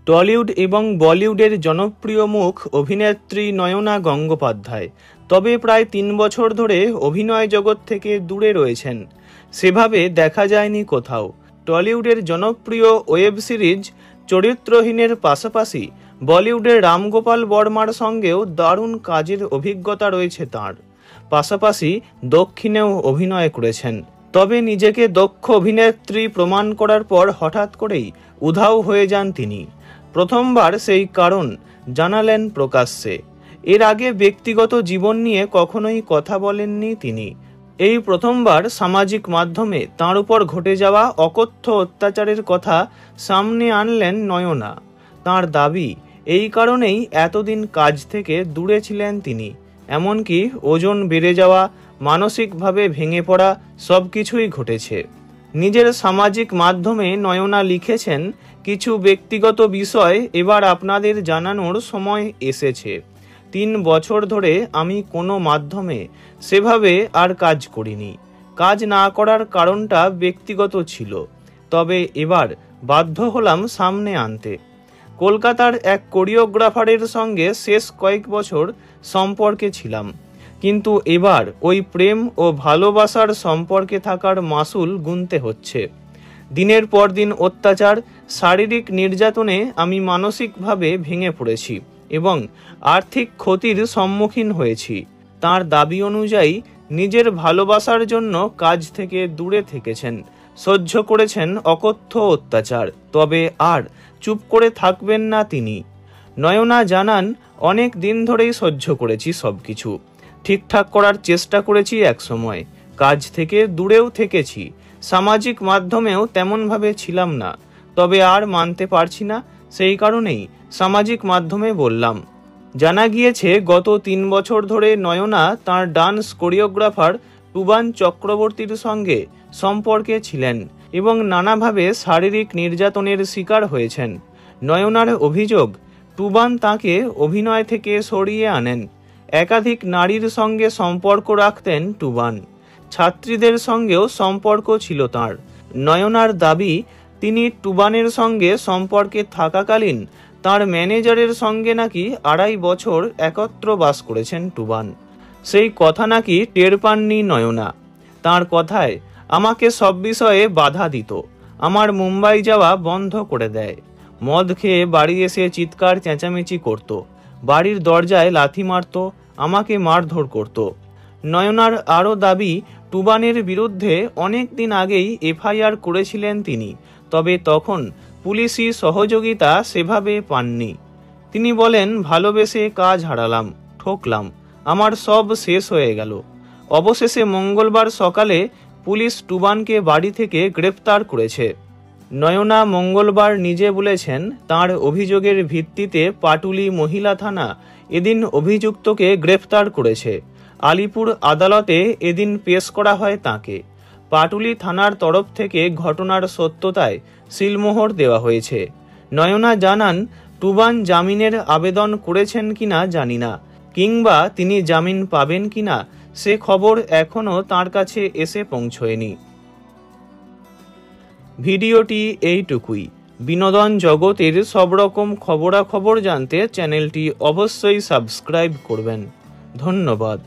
Tollywood এবং বলিউডের জনপ্রিয় মুখ অভিনেত্রী নয়না গঙ্গোপাধ্যায়। তবে প্রায় 3 বছর ধরে অভিনয় জগৎ থেকে দূরে রয়েছেন, সেভাবে দেখা যায়নি কোথাও। টলিউডের জনপ্রিয় ওয়েব সিরিজ চরিত্রহীনের পাশাপাশি বলিউডের রামগোপাল বর্মার সঙ্গেও দারুণ কাজের অভিজ্ঞতা রয়েছে তাঁর। পাশাপাশি দক্ষিণেও অভিনয় করেছেন। তবে নিজেকে দক্ষ অভিনেত্রী প্রমাণ করার পর হঠাৎ করেই উধাও হয়ে যান তিনি। প্রথমবার সেই কারণ জানালেন প্রকাশ্যে। এর আগে ব্যক্তিগত জীবন নিয়ে কখনোই কথা বলেননি তিনি। এই প্রথমবার সামাজিক মাধ্যমে তাঁর উপর ঘটে যাওয়া অকথ্য অত্যাচারের কথা সামনে আনলেন নয়না। তাঁর দাবি, এই কারণেই এতদিন কাজ থেকে দূরে ছিলেন তিনি। এমনকি ওজন বেড়ে যাওয়া, মানসিকভাবে ভেঙে পড়া সবকিছুই ঘটেছে। নিজের সামাজিক মাধ্যমে নয়না লিখেছেন, কিছু ব্যক্তিগত বিষয় এবার আপনাদের জানানোর সময় এসেছে। 3 বছর ধরে আমি কোনো মাধ্যমে সেভাবে আর কাজ করিনি। কাজ না করার কারণটা ব্যক্তিগত ছিল, তবে এবার বাধ্য হলাম সামনে আনতে। কলকাতার এক কোরিওগ্রাফারের সঙ্গে শেষ কয়েক বছর সম্পর্কে ছিলাম, কিন্তু এবার ওই প্রেম ও ভালোবাসার সম্পর্কে থাকার মাসুল গুনতে হচ্ছে। দিনের পর দিন অত্যাচার, শারীরিক নির্যাতনে আমি মানসিকভাবে ভেঙে পড়েছি এবং আর্থিক ক্ষতির সম্মুখীন হয়েছি। তাঁর দাবি অনুযায়ী নিজের ভালোবাসার জন্য কাজ থেকে দূরে থেকেছেন, সহ্য করেছেন অকথ্য অত্যাচার। তবে আর চুপ করে থাকবেন না তিনি। নয়না জানান, অনেক দিন ধরেই সহ্য করেছি সবকিছু। ঠিকঠাক করার চেষ্টা করেছি একসময়, কাজ থেকে দূরেও থেকেছি, সামাজিক মাধ্যমেও তেমনভাবে ছিলাম না। তবে আর মানতে পারছি না, সেই কারণেই সামাজিক মাধ্যমে বললাম। জানা গিয়েছে গত 3 বছর ধরে নয়না তাঁর ডান্স কোরিওগ্রাফার টুবান চক্রবর্তীর সঙ্গে সম্পর্কে ছিলেন এবং নানাভাবে শারীরিক নির্যাতনের শিকার হয়েছেন। নয়নার অভিযোগ, টুবান তাঁকে অভিনয় থেকে সরিয়ে আনেন। একাধিক নারীর সঙ্গে সম্পর্ক রাখতেন টুবান। ছাত্রীদের সঙ্গেও সম্পর্ক ছিল তাঁর। নয়নার দাবি, তিনি টুবানের সঙ্গে সম্পর্কে থাকাকালীন তাঁর ম্যানেজারের সঙ্গে নাকি 2.5 বছর একত্র বাস করেছেন টুবান। সেই কথা নাকি টের পাননি নয়না। তাঁর কথায়, আমাকে সব বিষয়ে বাধা দিত, আমার মুম্বাই যাওয়া বন্ধ করে দেয়, মদ খেয়ে বাড়ি এসে চিৎকার চেঁচামেচি করত, বাড়ির দরজায় লাথি মারত, আমাকে মারধর করত। নয়নার আরও দাবি, টুবানের বিরুদ্ধে অনেক দিন আগেই এফআইআর করেছিলেন তিনি, তবে তখন পুলিশি সহযোগিতা সেভাবে পাননি। তিনি বলেন, ভালোবেসে কাজ হারালাম, ঠকলাম, আমার সব শেষ হয়ে গেল। অবশেষে মঙ্গলবার সকালে পুলিশ টুবানকে বাড়ি থেকে গ্রেফতার করেছে। নয়না মঙ্গলবার নিজে বলেছেন, তাঁর অভিযোগের ভিত্তিতে পাটুলি মহিলা থানা এদিন অভিযুক্তকে গ্রেফতার করেছে। আলিপুর আদালতে এদিন পেশ করা হয় তাঁকে। পাটুলি থানার তরফ থেকে ঘটনার সত্যতায় সিলমোহর দেওয়া হয়েছে। নয়না জানান, টুবান জামিনের আবেদন করেছেন কিনা জানি না, কিংবা তিনি জামিন পাবেন কিনা সে খবর এখনও তাঁর কাছে এসে পৌঁছয়নি। ভিডিওটি এইটুকুই। বিনোদন জগতের সব রকম খবরাখবর জানতে চ্যানেলটি অবশ্যই সাবস্ক্রাইব করবেন। ধন্যবাদ।